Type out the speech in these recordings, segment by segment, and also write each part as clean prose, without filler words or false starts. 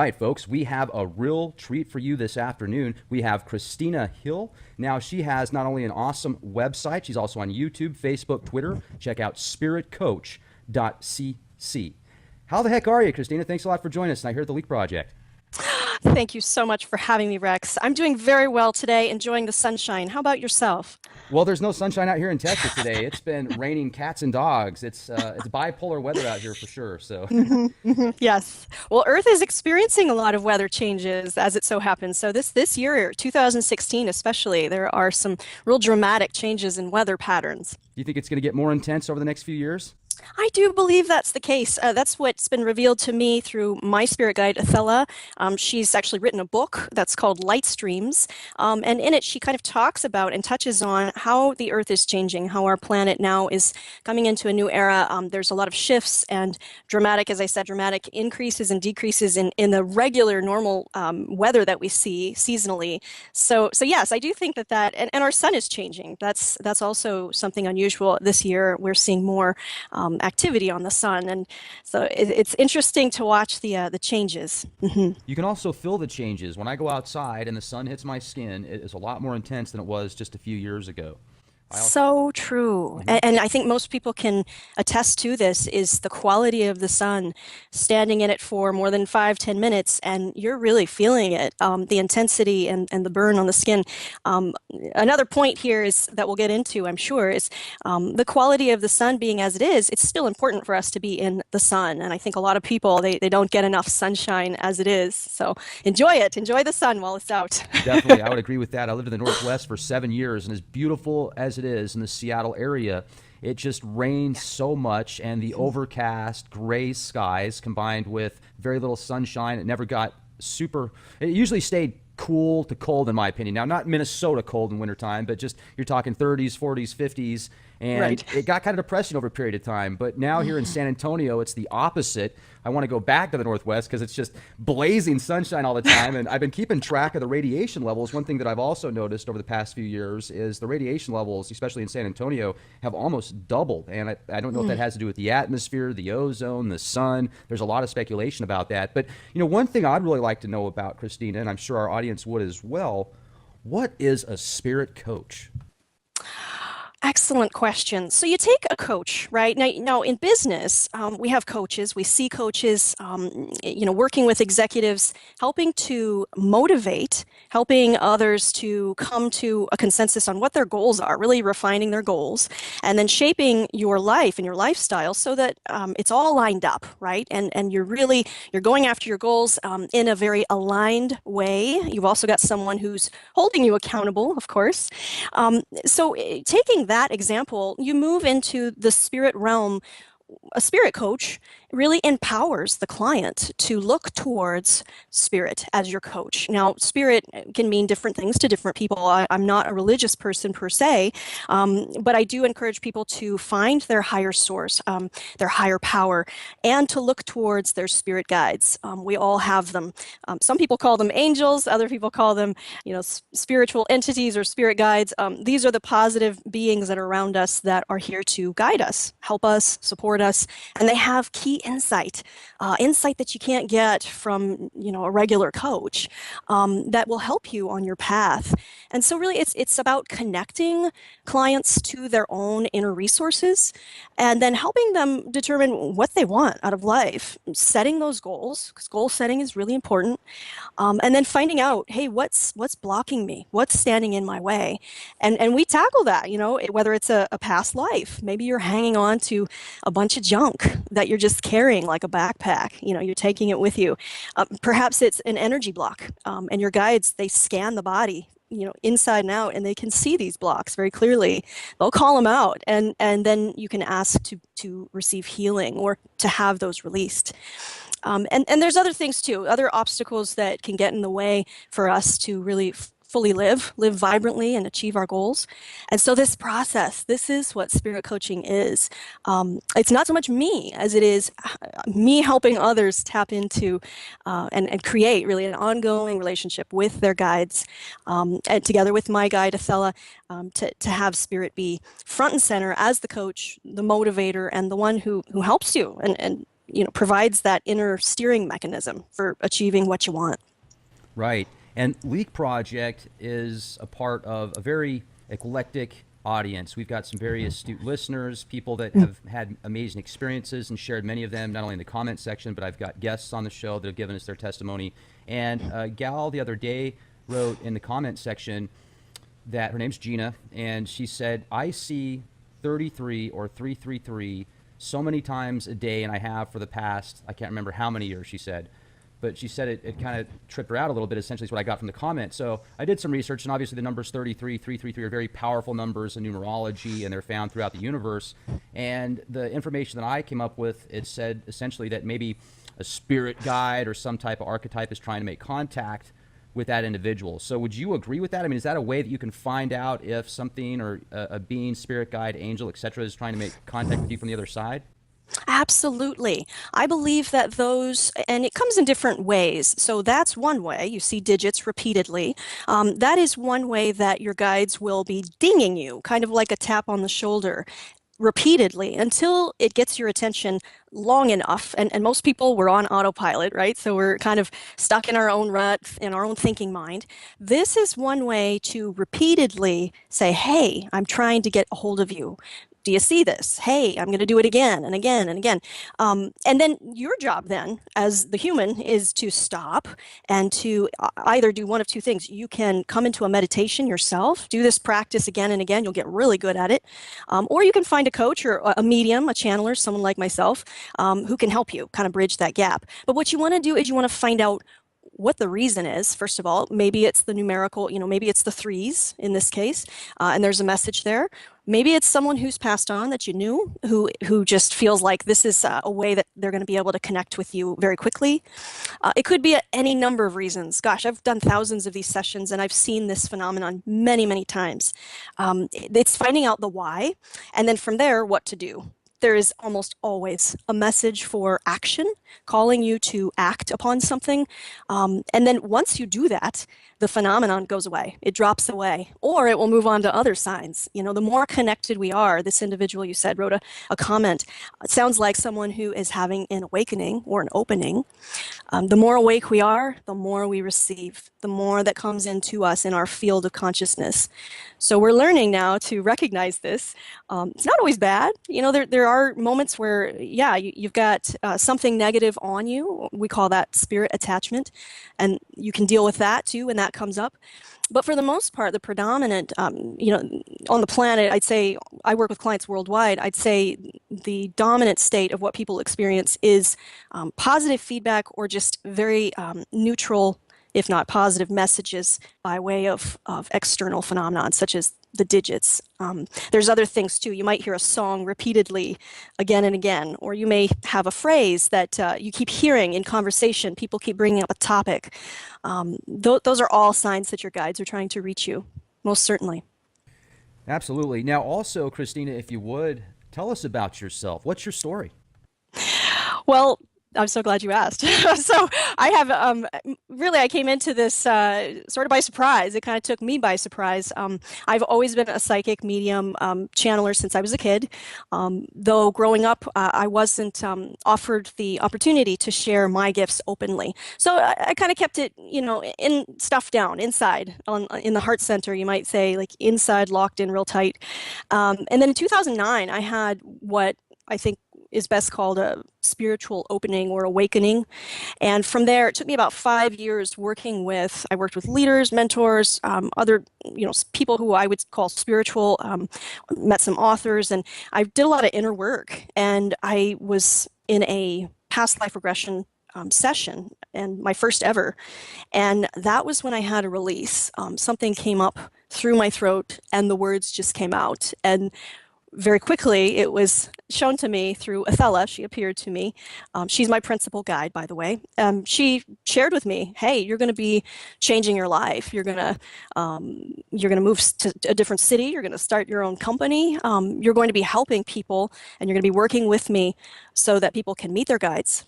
right, folks, we have a real treat for you this afternoon. We have Christina Hill. Now, she has not only an awesome website, she's also on YouTube, Facebook, Twitter. Check out spiritcoach.cc. How the heck are you, Christina? Thanks a lot for joining us tonight here at the Leak Project. Thank you so much for having me, Rex. I'm doing very well today, enjoying the sunshine. How about yourself? Well, there's no sunshine out here in Texas today. It's been raining cats and dogs. It's bipolar weather out here for sure. So Yes. Well, Earth is experiencing a lot of weather changes as it so happens. So this year, 2016 especially, there are some real dramatic changes in weather patterns. do you think it's going to get more intense over the next few years? I do believe that's the case. That's what's been revealed to me through my spirit guide, Athella. She's actually written a book that's called Light Streams. And in it, she kind of talks about and touches on how the Earth is changing, how our planet now is coming into a new era. There's a lot of shifts and dramatic, as I said, dramatic increases and decreases in the regular, normal weather that we see seasonally. So yes, I do think and our sun is changing. That's also something unusual this year. We're seeing more activity on the sun, and so it's interesting to watch the changes. You can also feel the changes. When I go outside and the sun hits my skin, it is a lot more intense than it was just a few years ago. I also, So true. And I think most people can attest to this is the quality of the sun, standing in it for more than 5, 10 minutes, and you're really feeling it, the intensity and the burn on the skin. Another point here is that we'll get into, I'm sure, is the quality of the sun being as it is, it's still important for us to be in the sun. And I think a lot of people, they don't get enough sunshine as it is. So enjoy it. Enjoy the sun while it's out. definitely, I would agree with that. I lived in the Northwest for 7 years, and as beautiful as it is in the Seattle area, it just rains so much, and the overcast gray skies combined with very little sunshine. It never got super, it usually stayed cool to cold in my opinion. Now, not Minnesota cold in wintertime, but just you're talking 30s, 40s, 50s, and Right. it got kind of depressing over a period of time. But now here in San Antonio, it's the opposite. I want to go back to the Northwest because it's just blazing sunshine all the time. And I've been keeping track of the radiation levels. One thing that I've also noticed over the past few years is the radiation levels, especially in San Antonio, have almost doubled. And I don't know if that has to do with the atmosphere, the ozone, the sun. There's a lot of speculation about that. But, one thing I'd really like to know about, Christina, and I'm sure our audience would as well, what is a spirit coach? Excellent question. So you take a coach, right? Now in business, we have coaches. We see coaches, working with executives, helping to motivate, helping others to come to a consensus on what their goals are, really refining their goals, and then shaping your life and your lifestyle so that it's all lined up, right? And you're going after your goals in a very aligned way. You've also got someone who's holding you accountable, of course. So taking that example, you move into the spirit realm. A spirit coach really empowers the client to look towards spirit as your coach. Now, spirit can mean different things to different people. I'm not a religious person per se, but I do encourage people to find their higher source, their higher power, and to look towards their spirit guides. We all have them. Some people call them angels, other people call them, spiritual entities or spirit guides. These are the positive beings that are around us that are here to guide us, help us, support us, and they have key insight that you can't get from a regular coach, that will help you on your path. And so really it's about connecting clients to their own inner resources and then helping them determine what they want out of life, setting those goals, because goal setting is really important, and then finding out, hey, what's blocking me, what's standing in my way, and we tackle that, whether it's a past life. Maybe you're hanging on to a bunch of junk that you're just carrying like a backpack. You're taking it with you. Perhaps it's an energy block, and your guides, they scan the body, inside and out, and they can see these blocks very clearly. They'll call them out, and then you can ask to receive healing or to have those released. And there's other things too, other obstacles that can get in the way for us to really fully live vibrantly and achieve our goals. And so this process, this is what spirit coaching is. It's not so much me as it is me helping others tap into and create really an ongoing relationship with their guides, and together with my guide, Athella, to have spirit be front and center as the coach, the motivator, and the one who helps you and provides that inner steering mechanism for achieving what you want. Right. And Leak Project is a part of a very eclectic audience. We've got some very astute listeners, people that have had amazing experiences and shared many of them, not only in the comment section, but I've got guests on the show that have given us their testimony. And a gal the other day wrote in the comment section that her name's Gina, and she said, I see 33 or 333 so many times a day, and I have for the past, I can't remember how many years, she said. But she said it kind of tripped her out a little bit, essentially is what I got from the comment. So I did some research, and obviously the numbers 33, 333 are very powerful numbers in numerology, and they're found throughout the universe. And the information that I came up with, it said essentially that maybe a spirit guide or some type of archetype is trying to make contact with that individual. So would you agree with that? I mean, is that a way that you can find out if something or a being, spirit guide, angel, etc., is trying to make contact with you from the other side? Absolutely. I believe that those, and it comes in different ways. So that's one way. You see digits repeatedly. That is one way that your guides will be dinging you, kind of like a tap on the shoulder, repeatedly until it gets your attention long enough. And most people, we're on autopilot, right? So we're kind of stuck in our own rut, in our own thinking mind. This is one way to repeatedly say, hey, I'm trying to get a hold of you. Do you see this? Hey, I'm going to do it again and again and again. And then your job then, as the human, is to stop and to either do one of two things. You can come into a meditation yourself, do this practice again and again. You'll get really good at it. Or you can find a coach or a medium, a channeler, someone like myself, who can help you kind of bridge that gap. But what you want to do is you want to find out what the reason is. First of all, maybe it's the numerical, maybe it's the threes in this case, and there's a message there. Maybe it's someone who's passed on that you knew, who just feels like this is a way that they're going to be able to connect with you very quickly. It could be any number of reasons. Gosh, I've done thousands of these sessions, and I've seen this phenomenon many, many times. It's finding out the why, and then from there, what to do. There is almost always a message for action, calling you to act upon something. And then once you do that, the phenomenon goes away. It drops away, or it will move on to other signs. The more connected we are, this individual you said wrote a comment. It sounds like someone who is having an awakening or an opening. The more awake we are, the more we receive, the more that comes into us in our field of consciousness. So we're learning now to recognize this. It's not always bad. There are moments where, yeah, you've got something negative on you. We call that spirit attachment. And you can deal with that too when that comes up. But for the most part, the predominant, on the planet, I'd say, I work with clients worldwide, I'd say the dominant state of what people experience is positive feedback or just very neutral, if not positive messages by way of external phenomena, such as the digits. There's other things too. You might hear a song repeatedly again and again, or you may have a phrase that you keep hearing in conversation. People keep bringing up a topic. Those are all signs that your guides are trying to reach you, most certainly. Absolutely. Now, also, Christina, if you would, tell us about yourself. What's your story? Well, I'm so glad you asked. So I have really, I came into this sort of by surprise. It kind of took me by surprise. I've always been a psychic medium channeler since I was a kid. Though growing up, I wasn't offered the opportunity to share my gifts openly. So I kind of kept it, in stuff down inside, in the heart center, you might say, like inside, locked in real tight. And then in 2009, I had what I think is best called a spiritual opening or awakening. And from there, it took me about 5 years I worked with leaders, mentors, other, people who I would call spiritual, met some authors, and I did a lot of inner work. And I was in a past life regression session, and my first ever. And that was when I had a release. Something came up through my throat and the words just came out. And very quickly, it was shown to me through Athella. She appeared to me. She's my principal guide, by the way. She shared with me, "Hey, you're going to be changing your life. You're going to move to a different city. You're going to start your own company. You're going to be helping people, and you're going to be working with me so that people can meet their guides,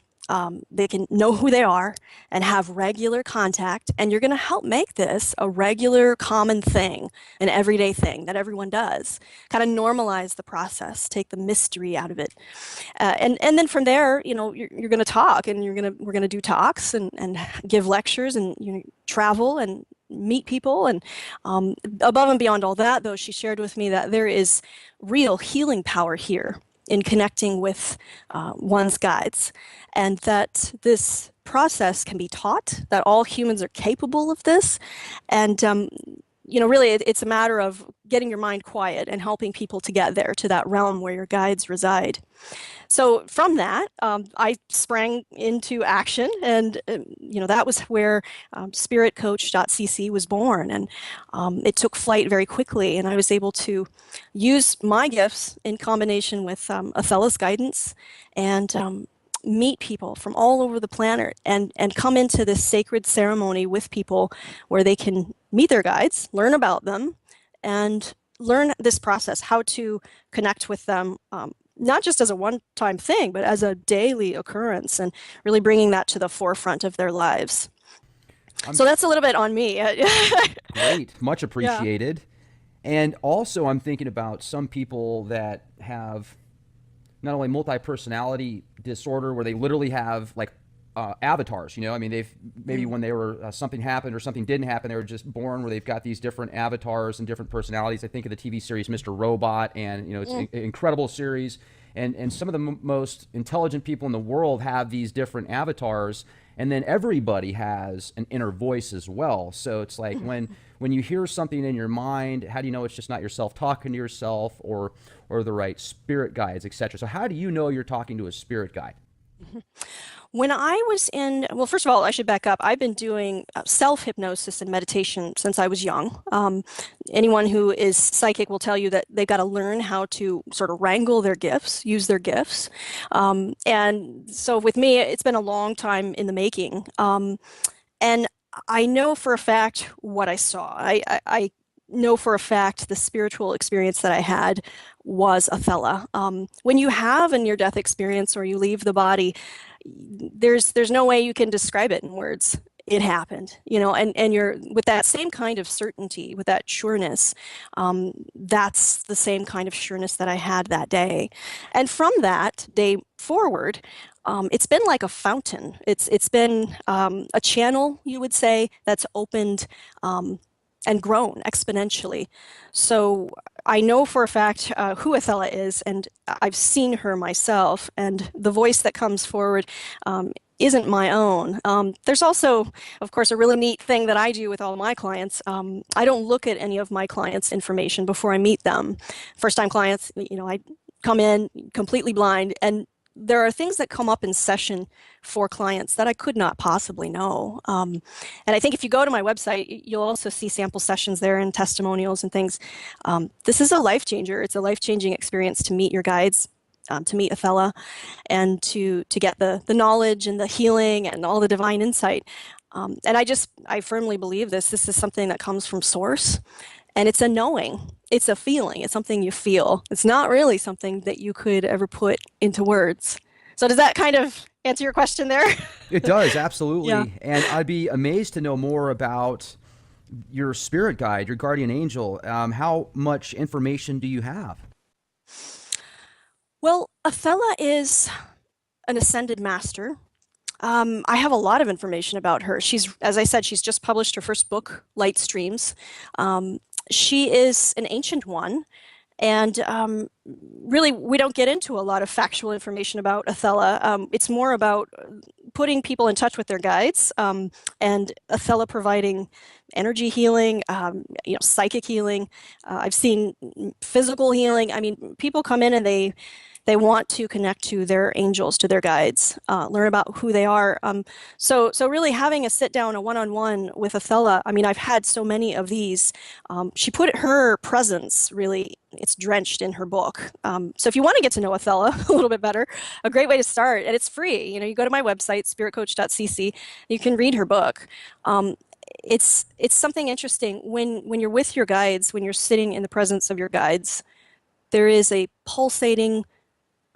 They can know who they are and have regular contact, and you're going to help make this a regular, common thing, an everyday thing that everyone does. Kind of normalize the process, take the mystery out of it, and then from there, you're going to talk, and we're going to do talks and give lectures, and travel and meet people. And above and beyond all that, though, she shared with me that there is real healing power here in connecting with one's guides, and that this process can be taught, that all humans are capable of this. And really, it's a matter of getting your mind quiet and helping people to get there, to that realm where your guides reside. So from that, I sprang into action, and that was where spiritcoach.cc was born, and it took flight very quickly, and I was able to use my gifts in combination with Athella's guidance, and meet people from all over the planet, and come into this sacred ceremony with people where they can meet their guides, learn about them, and learn this process, how to connect with them, not just as a one-time thing, but as a daily occurrence, and really bringing that to the forefront of their lives. So that's a little bit on me. Great, much Yeah. appreciated. And also, I'm thinking about some people that have not only multi-personality disorder, where they literally have like avatars. I mean, they've maybe when they were something happened or something didn't happen, they were just born where they've got these different avatars and different personalities. I think of the TV series Mr. Robot, and it's an incredible series. And some of the most intelligent people in the world have these different avatars, and then everybody has an inner voice as well. So it's like when you hear something in your mind, how do you know it's just not yourself talking to yourself, or the right spirit guides, etc.? So how do you know you're talking to a spirit guide? When I was well, first of all, I should back up. I've been doing self-hypnosis and meditation since I was young. Anyone who is psychic will tell you that they've got to learn how to sort of wrangle their gifts, use their gifts. And so with me, it's been a long time in the making. And I know for a fact what I saw. I know for a fact the spiritual experience that I had was Athella. When you have a near-death experience or you leave the body, there's no way you can describe it in words. It happened, and you're with that same kind of certainty, with that sureness. That's the same kind of sureness that I had that day. And from that day forward, it's been like a fountain. It's been a channel, you would say, that's opened and grown exponentially. So I know for a fact who Athella is, and I've seen her myself, and the voice that comes forward isn't my own. There's also, of course, a really neat thing that I do with all of my clients. I don't look at any of my clients' information before I meet them. First-time clients, I come in completely blind, and there are things that come up in session for clients that I could not possibly know. And I think if you go to my website, you'll also see sample sessions there and testimonials and things. This is a life changer. It's a life-changing experience to meet your guides, to meet Athella, and to get the knowledge and the healing and all the divine insight. And I firmly believe this. This is something that comes from source. And it's a knowing, it's a feeling, it's something you feel. It's not really something that you could ever put into words. So does that kind of answer your question there? It does, absolutely. Yeah. And I'd be amazed to know more about your spirit guide, your guardian angel. How much information do you have? Well, Athella is an ascended master. I have a lot of information about her. As I said, she's just published her first book, Light Streams. She is an ancient one, and really, we don't get into a lot of factual information about Athella. It's more about putting people in touch with their guides, and Athella providing energy healing, psychic healing. I've seen physical healing. I mean, people come in and they want to connect to their angels, to their guides, learn about who they are. So really having a sit down, a one-on-one with Athella. I mean, I've had so many of these. She put her presence really, it's drenched in her book. So if you want to get to know Athella a little bit better, a great way to start, and it's free. You go to my website, spiritcoach.cc, you can read her book. It's something interesting when you're with your guides, when you're sitting in the presence of your guides, there is a pulsating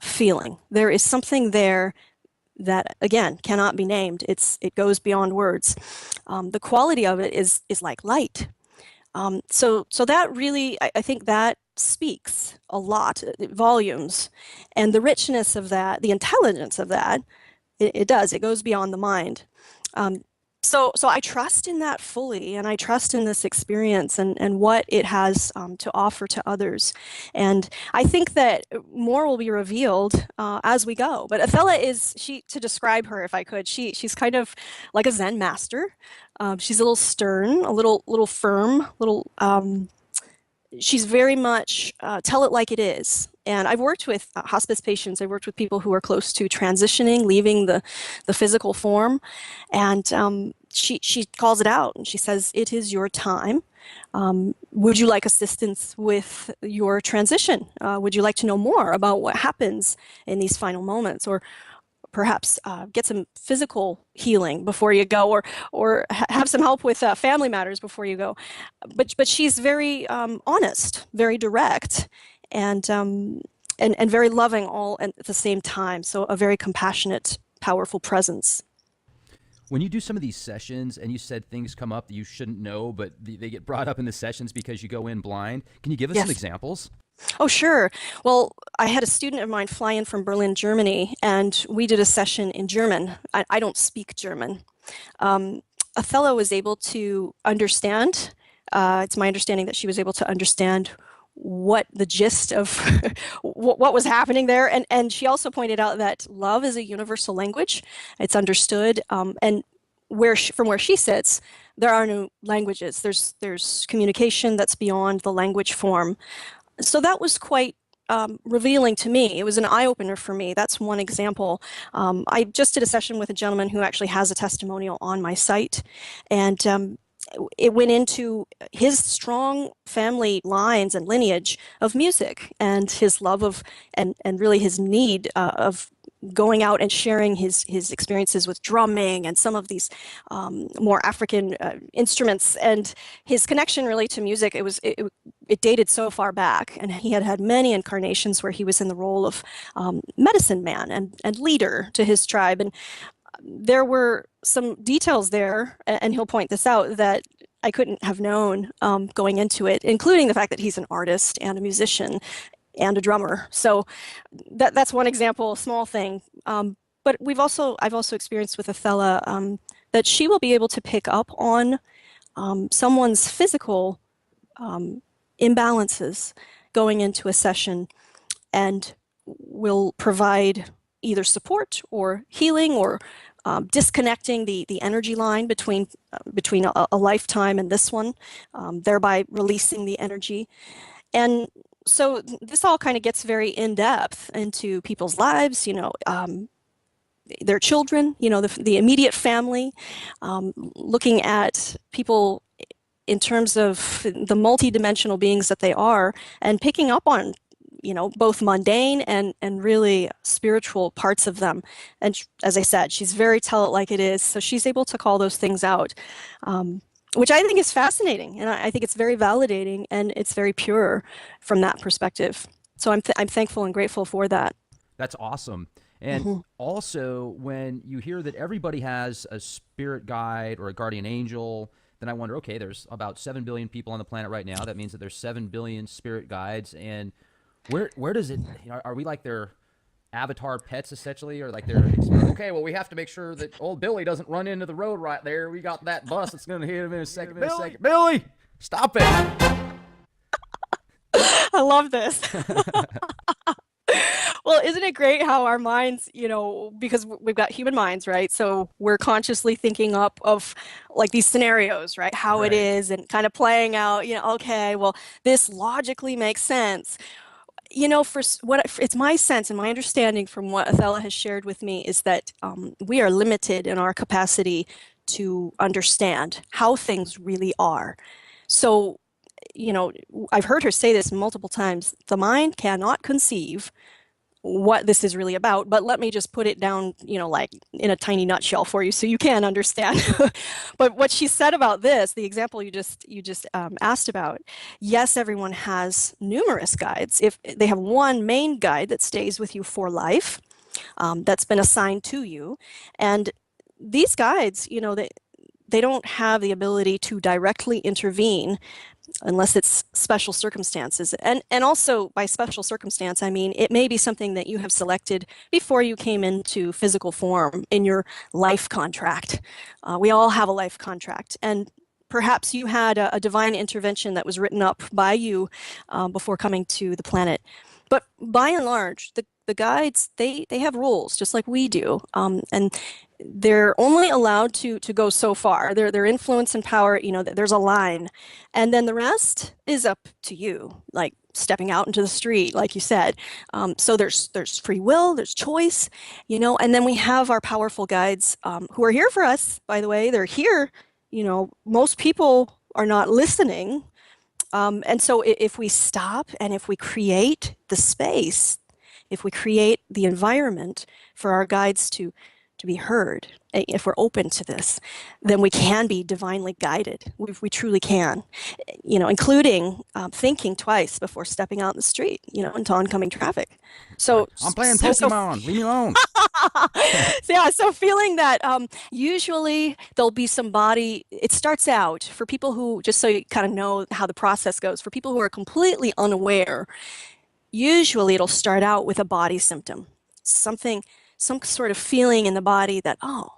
feeling. There is something there that again cannot be named. It goes beyond words. The quality of it is like light. So that really, I think that speaks a lot, volumes, and the richness of that, the intelligence of that, it does. It goes beyond the mind. Um, so I trust in that fully, and I trust in this experience and what it has to offer to others. And I think that more will be revealed as we go. But Athella is, to describe her, if I could, she's kind of like a Zen master. She's a little stern, a little firm, little she's very much tell it like it is. And I've worked with hospice patients. I've worked with people who are close to transitioning, leaving the physical form, and she calls it out and she says, "It is your time. Would you like assistance with your transition? Would you like to know more about what happens in these final moments, or perhaps get some physical healing before you go, or have some help with family matters before you go?" But she's very honest, very direct, and very loving all at the same time. So a very compassionate, powerful presence. When you do some of these sessions and you said things come up that you shouldn't know, but they get brought up in the sessions because you go in blind, can you give us some Yes. examples? Oh, sure. Well, I had a student of mine fly in from Berlin, Germany, and we did a session in German. I don't speak German. Othello was able to understand. It's my understanding that she was able to understand what the gist of what was happening there. And she also pointed out that love is a universal language. It's understood. And from where she sits, there are no languages. There's communication that's beyond the language form. So that was quite revealing to me. It was an eye opener for me. That's one example. I just did a session with a gentleman who actually has a testimonial on my site, and it went into his strong family lines and lineage of music, and his love of, and really his need of going out and sharing his experiences with drumming and some of these more African instruments, and his connection really to music. It dated so far back, and he had many incarnations where he was in the role of medicine man and leader to his tribe. And there were some details there, and he'll point this out, that I couldn't have known going into it, including the fact that he's an artist and a musician and a drummer. So that's one example, a small thing. But I've also experienced with Athella that she will be able to pick up on someone's physical imbalances going into a session, and will provide either support or healing, or disconnecting the energy line between a lifetime and this one, thereby releasing the energy. And so this all kind of gets very in depth into people's lives, their children, the immediate family, looking at people in terms of the multidimensional beings that they are, and picking up on both mundane and really spiritual parts of them. And as I said, she's very tell it like it is, so she's able to call those things out, which I think is fascinating, and I think it's very validating, and it's very pure from that perspective. So I'm thankful and grateful for that. That's awesome. And also, when you hear that everybody has a spirit guide or a guardian angel, then I wonder, okay, there's about 7 billion people on the planet right now. That means that there's 7 billion spirit guides. And where does it, are we like their avatar pets essentially, or like they're, okay, well, we have to make sure that old Billy doesn't run into the road right there. We got that bus that's going to hit him in a second. Billy, stop it. I love this. Well, isn't it great how our minds, because we've got human minds, right? So we're consciously thinking up of like these scenarios, right? How it Right. is, and kind of playing out, okay, well, this logically makes sense. For it's my sense and my understanding from what Athella has shared with me is that we are limited in our capacity to understand how things really are. So, I've heard her say this multiple times. The mind cannot conceive what this is really about, but let me just put it down, like in a tiny nutshell for you so you can understand. But what she said about this, the example you just asked about, yes, everyone has numerous guides. If they have one main guide that stays with you for life, that's been assigned to you. And these guides, they don't have the ability to directly intervene unless it's special circumstances. And also by special circumstance, I mean it may be something that you have selected before you came into physical form in your life contract. We all have a life contract, and perhaps you had a divine intervention that was written up by you before coming to the planet. But by and large, the guides, they have rules just like we do. And they're only allowed to go so far. Their influence and power, there's a line. And then the rest is up to you, like stepping out into the street, like you said. So there's free will, there's choice, and then we have our powerful guides who are here for us, by the way. They're here. Most people are not listening. And so if we stop and if we create the space, if we create the environment for our guides to be heard, if we're open to this, then we can be divinely guided. We truly can, including thinking twice before stepping out in the street, into oncoming traffic. So I'm playing Pokemon. Leave me alone. yeah, so feeling that usually there'll be somebody, it starts out for people who, just so you kind of know how the process goes, for people who are completely unaware, usually it'll start out with a body symptom, some sort of feeling in the body that, oh,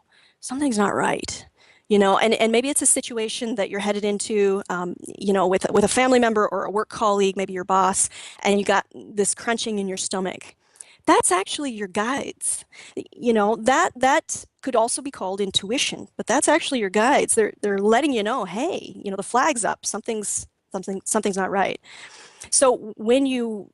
something's not right. And maybe it's a situation that you're headed into, with a family member or a work colleague, maybe your boss, and you got this crunching in your stomach. That's actually your guides. That could also be called intuition, but that's actually your guides. They're letting you know, hey, the flag's up. Something's not right. So when you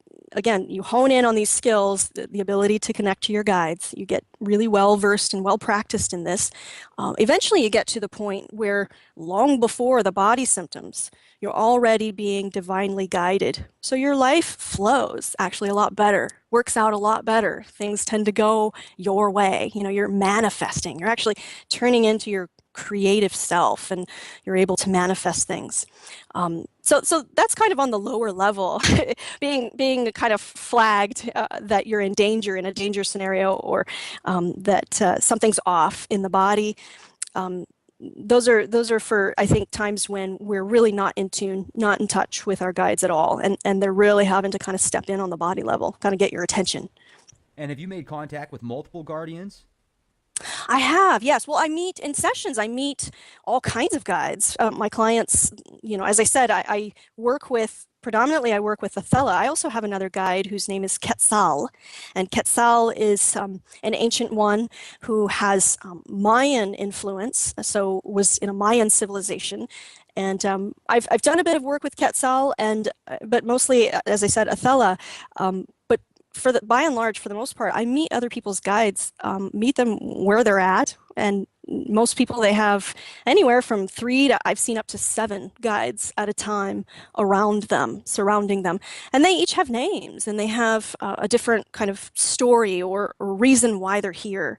hone in on these skills, the ability to connect to your guides, you get really well versed and well practiced in this. Eventually you get to the point where long before the body symptoms, you're already being divinely guided. So your life flows actually a lot better, works out a lot better. Things tend to go your way. You're manifesting. You're actually turning into your creative self, and you're able to manifest things. So that's kind of on the lower level, being kind of flagged that you're in danger, in a danger scenario, or that something's off in the body. Those are for, I think, times when we're really not in tune, not in touch with our guides at all, and they're really having to kind of step in on the body level, kind of get your attention. And have you made contact with multiple guardians? I have, yes. Well, I meet in sessions, I meet all kinds of guides. My clients, as I said, I work with, predominantly I work with Athella. I also have another guide whose name is Quetzal. And Quetzal is an ancient one who has Mayan influence, so was in a Mayan civilization. And I've done a bit of work with Quetzal, but mostly, as I said, Athella. But by and large, for the most part, I meet other people's guides, meet them where they're at, and most people, they have anywhere from 3 to, I've seen, up to 7 guides at a time around them, surrounding them, and they each have names, and they have a different kind of story or reason why they're here.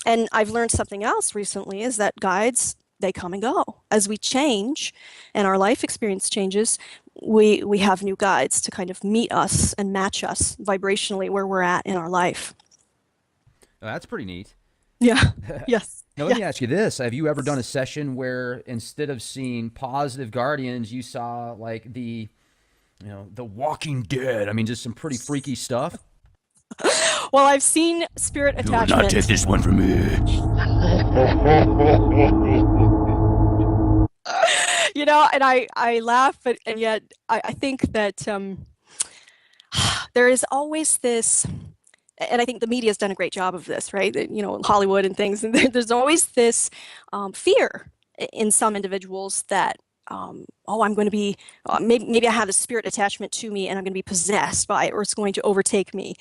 And I've learned something else recently, is that guides, they come and go as we change and our life experience changes. We have new guides to kind of meet us and match us vibrationally where we're at in our life. Oh, that's pretty neat. Yeah. Yes. Now, let me ask you this. Have you ever done a session where instead of seeing positive guardians, you saw like the Walking Dead? I mean, just some pretty freaky stuff. Well, I've seen spirit attachment. Do not take this one from me. And I laugh, and yet I think that there is always this, and I think the media has done a great job of this, right? Hollywood and things, and there's always this fear in some individuals that, I'm going to be, maybe I have a spirit attachment to me and I'm going to be possessed by it, or it's going to overtake me.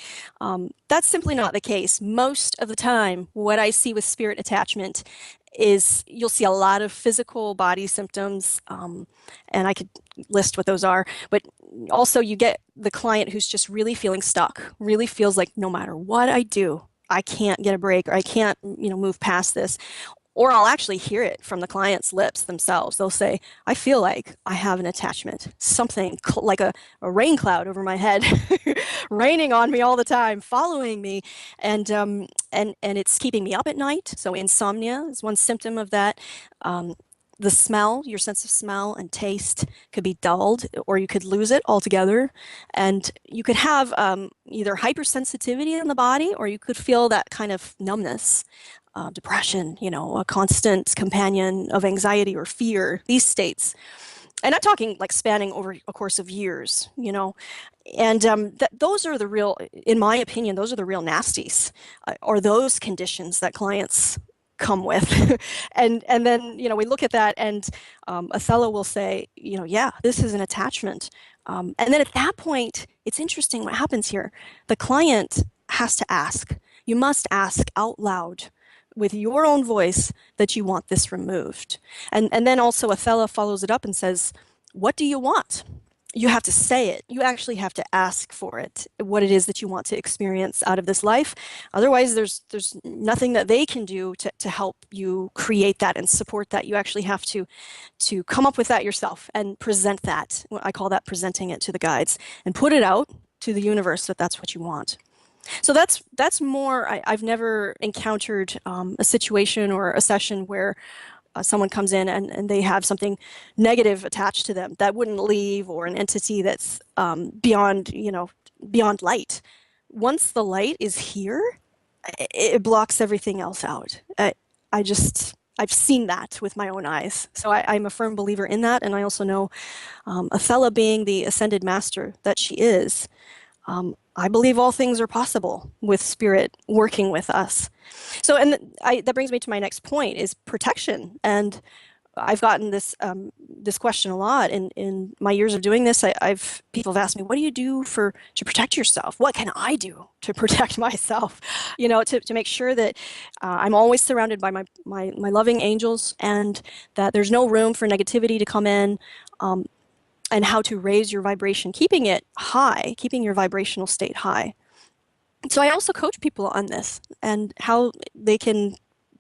That's simply not the case. Most of the time, what I see with spirit attachment is you'll see a lot of physical body symptoms, and I could list what those are, but also you get the client who's just really feeling stuck, really feels like no matter what I do, I can't get a break, or I can't, move past this. Or I'll actually hear it from the client's lips themselves. They'll say, I feel like I have an attachment, something like a rain cloud over my head, raining on me all the time, following me, and it's keeping me up at night. So insomnia is one symptom of that. Um, the smell, your sense of smell and taste could be dulled, or you could lose it altogether. And you could have either hypersensitivity in the body, or you could feel that kind of numbness, depression, a constant companion of anxiety or fear, these states. And I'm talking like spanning over a course of years. And those are the real, in my opinion, those are the real nasties, or those conditions that clients come with. And then, we look at that, and Athella will say, yeah, this is an attachment. And then at that point, it's interesting what happens here. The client has to ask. You must ask out loud with your own voice that you want this removed. And then also Athella follows it up and says, what do you want? You have to say it. You actually have to ask for it, what it is that you want to experience out of this life. Otherwise, there's nothing that they can do to help you create that and support that. You actually have to come up with that yourself and present that. I call that presenting it to the guides, and put it out to the universe that that's what you want. So that's more. I've never encountered a situation or a session where someone comes in and they have something negative attached to them that wouldn't leave, or an entity that's beyond light. Once the light is here, it blocks everything else out. I've seen that with my own eyes. So I'm a firm believer in that. And I also know Athella, being the ascended master that she is, I believe all things are possible with spirit working with us. So, that brings me to my next point, is protection. And I've gotten this question a lot in my years of doing this. People have asked me, what do you do to protect yourself? What can I do to protect myself? To make sure that I'm always surrounded by my loving angels, and that there's no room for negativity to come in. And how to raise your vibration, keeping it high, keeping your vibrational state high. So I also coach people on this, and how they can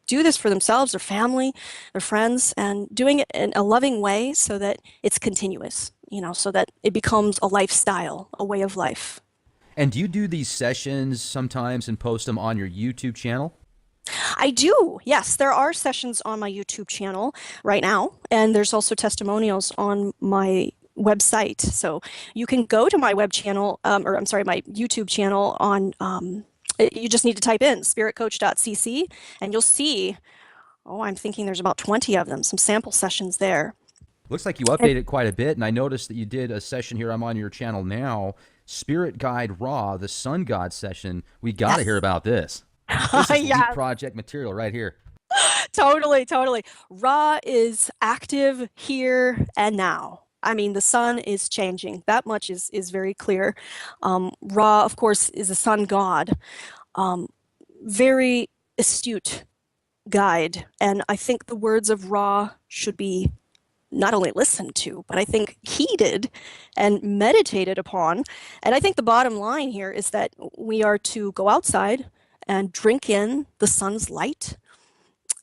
do this for themselves, their family, their friends, and doing it in a loving way so that it's continuous, so that it becomes a lifestyle, a way of life. And do you do these sessions sometimes and post them on your YouTube channel? I do. Yes, there are sessions on my YouTube channel right now, and there's also testimonials on my website. So you can go to my my YouTube channel on, you just need to type in spiritcoach.cc, and you'll see, I'm thinking there's about 20 of them, some sample sessions there. Looks like you updated quite a bit, and I noticed that you did a session here. I'm on your channel now, Spirit Guide Raw, the Sun God session. We got to hear about this. This is deep project material right here. Totally. Ra is active here and now. I mean, the sun is changing. That much is very clear. Ra, of course, is a sun god. Very astute guide. And I think the words of Ra should be not only listened to, but I think heeded and meditated upon. And I think the bottom line here is that we are to go outside and drink in the sun's light.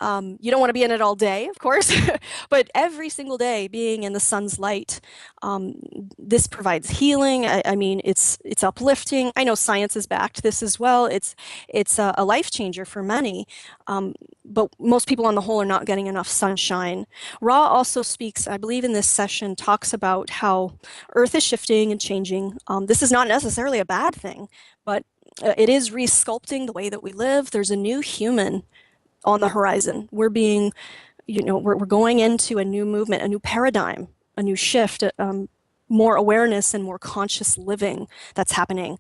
You don't want to be in it all day, of course, but every single day being in the sun's light, this provides healing. I mean, it's uplifting. I know science has backed this as well. It's a life changer for many, but most people on the whole are not getting enough sunshine. Ra also speaks, I believe in this session, talks about how Earth is shifting and changing. This is not necessarily a bad thing, but it is resculpting the way that we live. There's a new human on the horizon. We're going into a new movement, a new paradigm, a new shift, more awareness and more conscious living that's happening.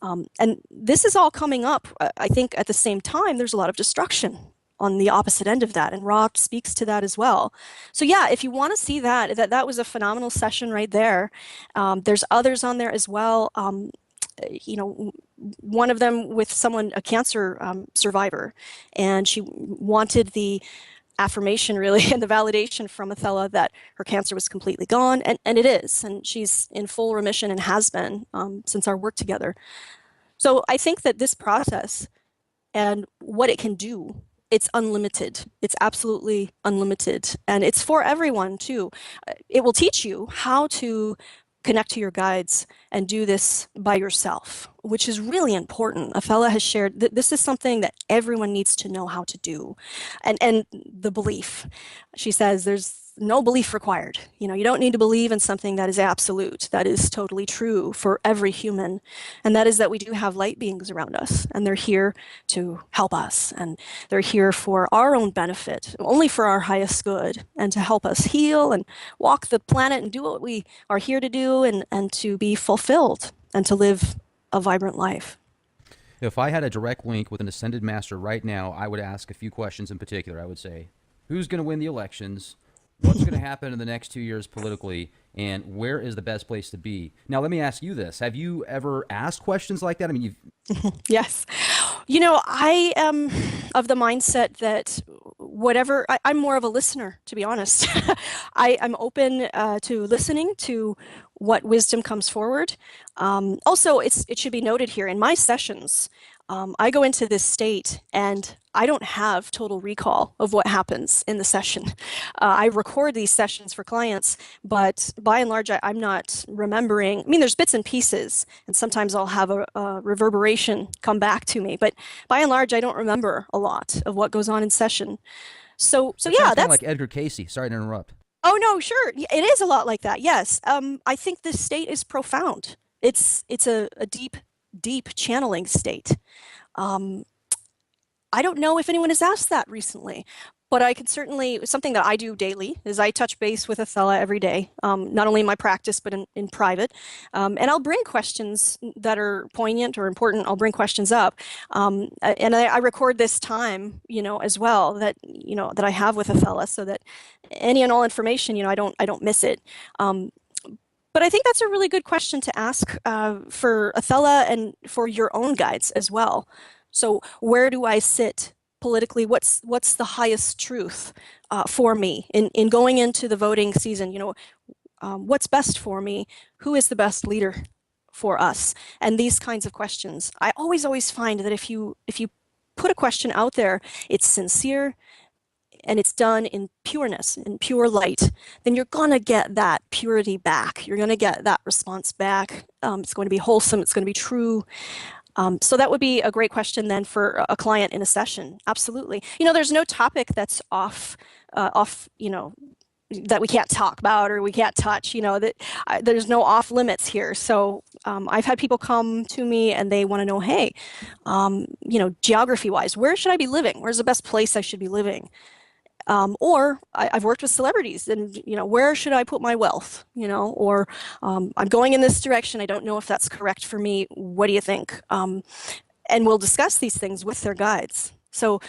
And this is all coming up. I think at the same time, there's a lot of destruction on the opposite end of that, and Ra speaks to that as well. So yeah, if you want to see that was a phenomenal session right there. There's others on there as well. One of them with a cancer survivor, and she wanted the affirmation really and the validation from Athella that her cancer was completely gone, and it is, and she's in full remission and has been since our work together. So I think that this process and what it can do it's unlimited. It's absolutely unlimited. And it's for everyone too. It will teach you how to connect to your guides and do this by yourself, which is really important. Athella has shared that this is something that everyone needs to know how to do. And the belief. She says there's no belief required. You don't need to believe in something that is absolute, that is totally true for every human. And that is that we do have light beings around us, and they're here to help us, and they're here for our own benefit, only for our highest good, and to help us heal and walk the planet and do what we are here to do, and to be fulfilled and to live a vibrant life. If I had a direct link with an ascended master right now, I would ask a few questions in particular. I would say, who's going to win the elections? What's going to happen in the next 2 years politically, and where is the best place to be? Now, let me ask you this. Have you ever asked questions like that? I mean, Yes. I am of the mindset that I'm more of a listener, to be honest. I'm open to listening to what wisdom comes forward. Also, it should be noted here in my sessions, I go into this state and I don't have total recall of what happens in the session. I record these sessions for clients, but by and large, I'm not remembering. I mean, there's bits and pieces, and sometimes I'll have a reverberation come back to me, but by and large, I don't remember a lot of what goes on in session. So that yeah, sounds kind that's. of like Edgar Casey. Sorry to interrupt. Oh no, sure, it is a lot like that. Yes, I think this state is profound. It's a deep channeling state. Um, I don't know if anyone has asked that recently, but I can certainly, something that I do daily is I touch base with Athella every day, not only in my practice, but in private. And I'll bring questions that are poignant or important. I'll bring questions up. And I record this time, as well that I have with Athella so that any and all information, I don't miss it. But I think that's a really good question to ask for Athella and for your own guides as well. So where do I sit politically? What's the highest truth for me in going into the voting season? What's best for me? Who is the best leader for us? And these kinds of questions. I always find that if you put a question out there, it's sincere, and it's done in pureness, in pure light, then you're going to get that purity back. You're going to get that response back. It's going to be wholesome. It's going to be true. So that would be a great question then for a client in a session. Absolutely. There's no topic that's off, that we can't talk about or we can't touch, there's no off limits here. So I've had people come to me and they want to know, hey, geography wise, where should I be living? Where's the best place I should be living? Or I've worked with celebrities and, where should I put my wealth? Or I'm going in this direction. I don't know if that's correct for me. What do you think? And we'll discuss these things with their guides. So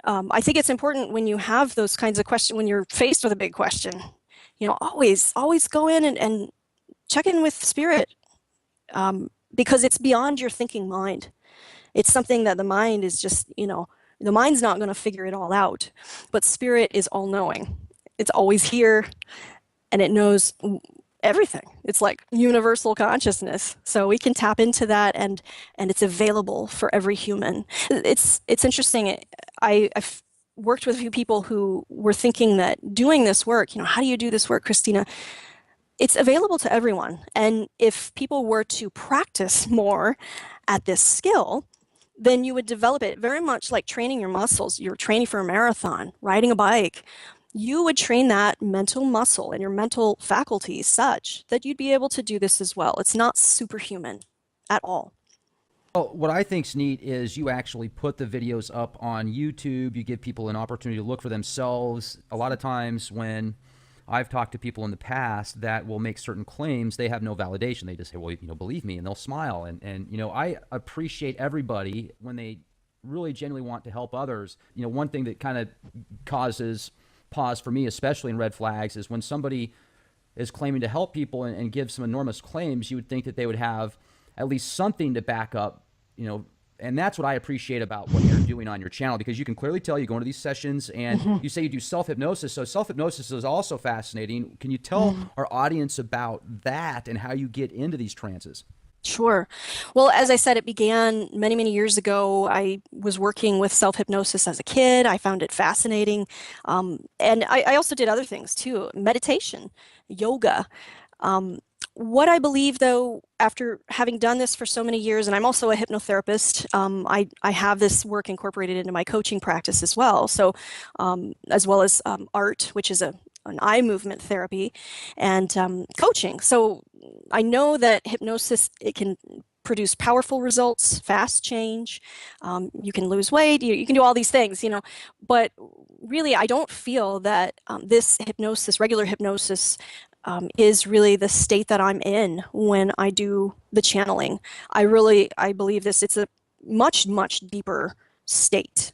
I think it's important when you have those kinds of questions, when you're faced with a big question, always go in and check in with spirit, because it's beyond your thinking mind. It's something that the mind is just, the mind's not going to figure it all out, but spirit is all knowing. It's always here and it knows everything. It's like universal consciousness. So we can tap into that and it's available for every human. It's interesting. I've worked with a few people who were thinking that doing this work, how do you do this work, Christina? It's available to everyone. And if people were to practice more at this skill, then you would develop it very much like training your muscles. You're training for a marathon, riding a bike. You would train that mental muscle and your mental faculties such that you'd be able to do this as well. It's not superhuman at all. Well, what I think's neat is you actually put the videos up on YouTube. You give people an opportunity to look for themselves. A lot of times when I've talked to people in the past that will make certain claims, they have no validation. They just say, well, believe me, and they'll smile. And I appreciate everybody when they really genuinely want to help others. One thing that kind of causes pause for me, especially in red flags, is when somebody is claiming to help people and gives some enormous claims, you would think that they would have at least something to back up, and that's what I appreciate about what you're doing on your channel, because you can clearly tell you go into these sessions and you say you do self-hypnosis. So self-hypnosis is also fascinating. Can you tell our audience about that and how you get into these trances? Sure. Well, as I said, it began many, many years ago. I was working with self-hypnosis as a kid. I found it fascinating. And I also did other things too, meditation, yoga. Um, what I believe, though, after having done this for so many years, and I'm also a hypnotherapist, I have this work incorporated into my coaching practice as well. So, as well as art, which is an eye movement therapy, and coaching. So I know that hypnosis, it can produce powerful results, fast change. You can lose weight. You can do all these things, but really, I don't feel that this hypnosis, regular hypnosis, is really the state that I'm in when I do the channeling. I believe this. It's a much, much deeper state.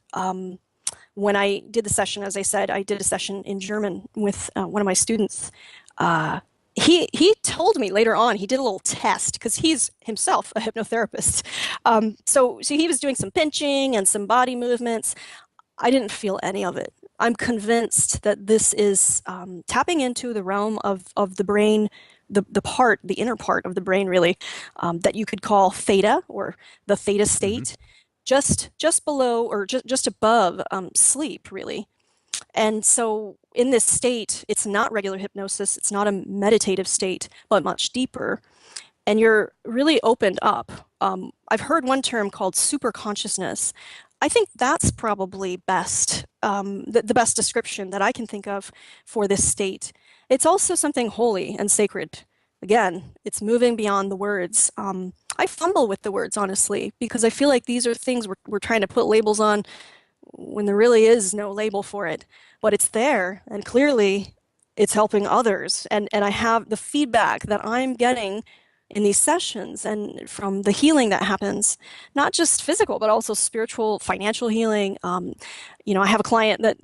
When I did the session, as I said, I did a session in German with one of my students. Uh, he told me later on, he did a little test because he's himself a hypnotherapist. So he was doing some pinching and some body movements. I didn't feel any of it. I'm convinced that this is tapping into the realm of the brain, the inner part of the brain, really, that you could call theta, or the theta Hmm. state, just below or just above sleep, really. And so in this state, it's not regular hypnosis, it's not a meditative state, but much deeper. And you're really opened up. I've heard one term called super consciousness. I think that's probably the best description that I can think of for this state. It's also something holy and sacred. Again, it's moving beyond the words. I fumble with the words, honestly, because I feel like these are things we're trying to put labels on when there really is no label for it. But it's there, and clearly it's helping others. And I have the feedback that I'm getting in these sessions and from the healing that happens, not just physical, but also spiritual, financial healing. I have a client that,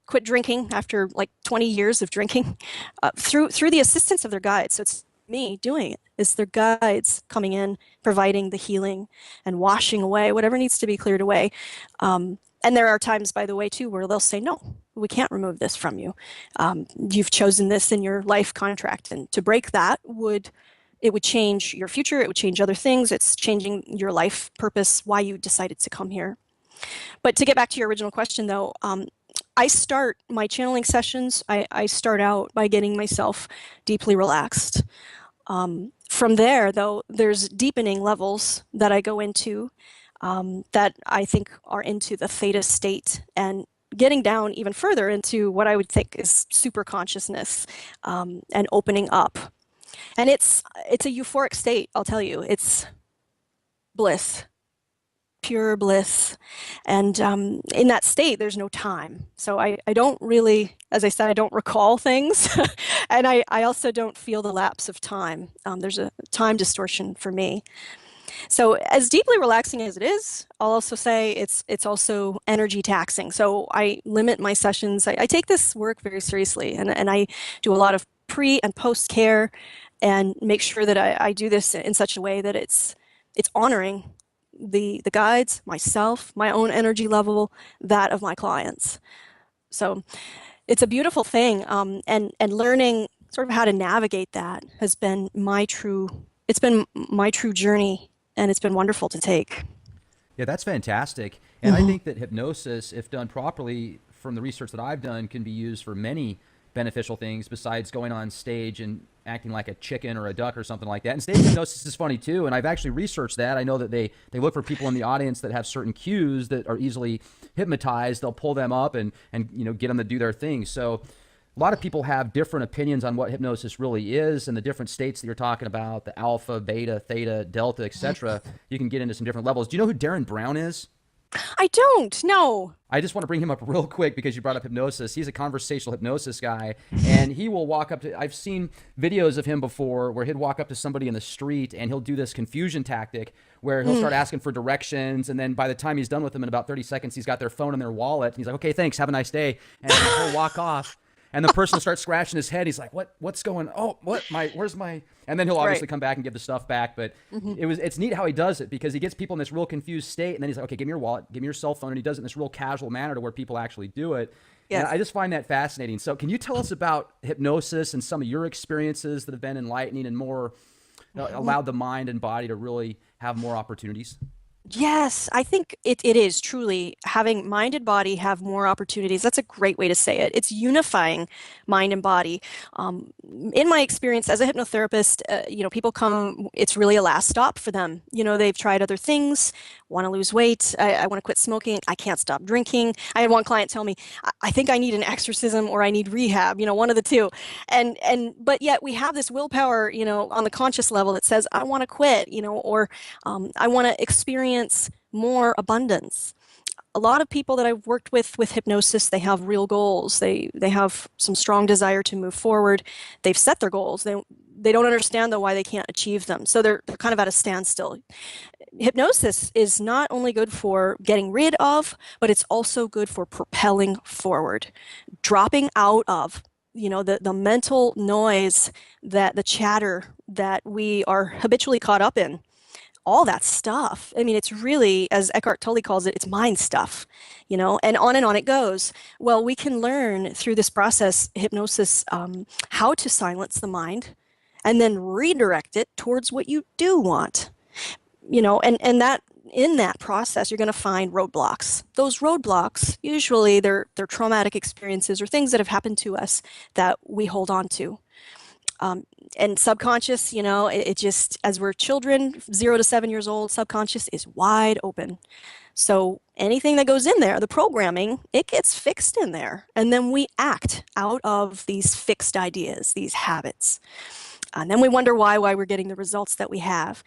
quit drinking after like 20 years of drinking through the assistance of their guides. So it's me doing it. It's their guides coming in, providing the healing and washing away whatever needs to be cleared away. And there are times, by the way, too, where they'll say, no, we can't remove this from you. You've chosen this in your life contract. And to break that would change your future. It would change other things. It's changing your life purpose, why you decided to come here. But to get back to your original question, though, I start my channeling sessions, I start out by getting myself deeply relaxed. From there, though, there's deepening levels that I go into that I think are into the theta state, and getting down even further into what I would think is super consciousness, and opening up. And it's a euphoric state, I'll tell you. It's bliss, pure bliss. And in that state, there's no time. So I don't really, as I said, I don't recall things. And I also don't feel the lapse of time. There's a time distortion for me. So as deeply relaxing as it is, I'll also say it's also energy taxing. So I limit my sessions. I take this work very seriously, and I do a lot of pre and post care, and make sure that I do this in such a way that it's honoring the guides, myself, my own energy level, that of my clients. So it's a beautiful thing, and learning sort of how to navigate that has been it's been my true journey, and it's been wonderful to take. Yeah, that's fantastic. And I think that hypnosis, if done properly, from the research that I've done, can be used for many beneficial things besides going on stage and acting like a chicken or a duck or something like that. And stage hypnosis is funny too, and I've actually researched that. I know that they look for people in the audience that have certain cues that are easily hypnotized. They'll pull them up and get them to do their thing. So a lot of people have different opinions on what hypnosis really is, and the different states that you're talking about, the alpha, beta, theta, delta, etc. You can get into some different levels. Do you know who Darren Brown is? I don't know. I just want to bring him up real quick because you brought up hypnosis. He's a conversational hypnosis guy, and he will walk up to, I've seen videos of him before where he'd walk up to somebody in the street and he'll do this confusion tactic where he'll start asking for directions, and then by the time he's done with them in about 30 seconds, he's got their phone in their wallet, and he's like, okay, thanks, have a nice day, and he'll walk off. And the person will start scratching his head. He's like, what's going, oh, where's my, and then he'll obviously Right. come back and give the stuff back. But it's neat how he does it, because he gets people in this real confused state. And then he's like, okay, give me your wallet, give me your cell phone. And he does it in this real casual manner to where people actually do it. And Yes. I just find that fascinating. So can you tell us about hypnosis and some of your experiences that have been enlightening and more allowed the mind and body to really have more opportunities? Yes, I think it is truly having mind and body have more opportunities. That's a great way to say it. It's unifying mind and body. Um, in my experience as a hypnotherapist, people come, it's really a last stop for them. They've tried other things, want to lose weight, I want to quit smoking, I can't stop drinking. I had one client tell me, I think I need an exorcism or I need rehab, one of the two. But yet we have this willpower, on the conscious level that says, I want to quit, or I want to experience more abundance. A lot of people that I've worked with hypnosis, they have real goals. They have some strong desire to move forward. They've set their goals. They don't understand though why they can't achieve them. So they're kind of at a standstill. Hypnosis is not only good for getting rid of, but it's also good for propelling forward, dropping out of the mental noise, that the chatter that we are habitually caught up in, all that stuff. I mean, it's really, as Eckhart Tolle calls it, it's mind stuff, and on it goes. Well, we can learn through this process, hypnosis, how to silence the mind and then redirect it towards what you do want, and that in that process, you're going to find roadblocks. Those roadblocks, usually they're traumatic experiences or things that have happened to us that we hold on to. And subconscious, it just, as we're children, 0 to 7 years old, subconscious is wide open. So anything that goes in there, the programming, it gets fixed in there. And then we act out of these fixed ideas, these habits. And then we wonder why we're getting the results that we have.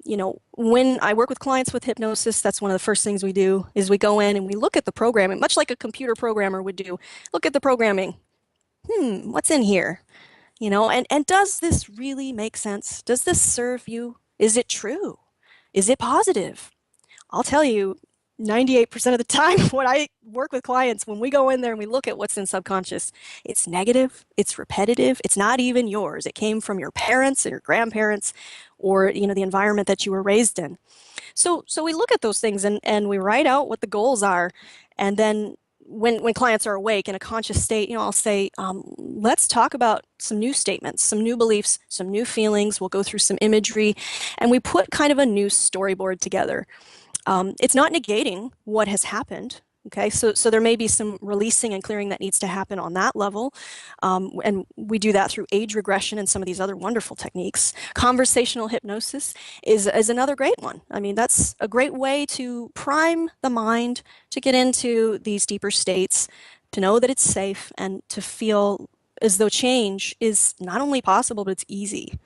When I work with clients with hypnosis, that's one of the first things we do is we go in and we look at the programming, much like a computer programmer would do. Look at the programming. What's in here? And does this really make sense? Does this serve you? Is it true? Is it positive? I'll tell you, 98% of the time when I work with clients, when we go in there and we look at what's in subconscious, it's negative, it's repetitive, it's not even yours. It came from your parents and your grandparents or, the environment that you were raised in. So we look at those things and we write out what the goals are. And then when clients are awake in a conscious state, I'll say, let's talk about some new statements, some new beliefs, some new feelings. We'll go through some imagery and we put kind of a new storyboard together. It's not negating what has happened. Okay, so there may be some releasing and clearing that needs to happen on that level. And we do that through age regression and some of these other wonderful techniques. Conversational hypnosis is another great one. I mean, that's a great way to prime the mind to get into these deeper states, to know that it's safe and to feel as though change is not only possible, but it's easy,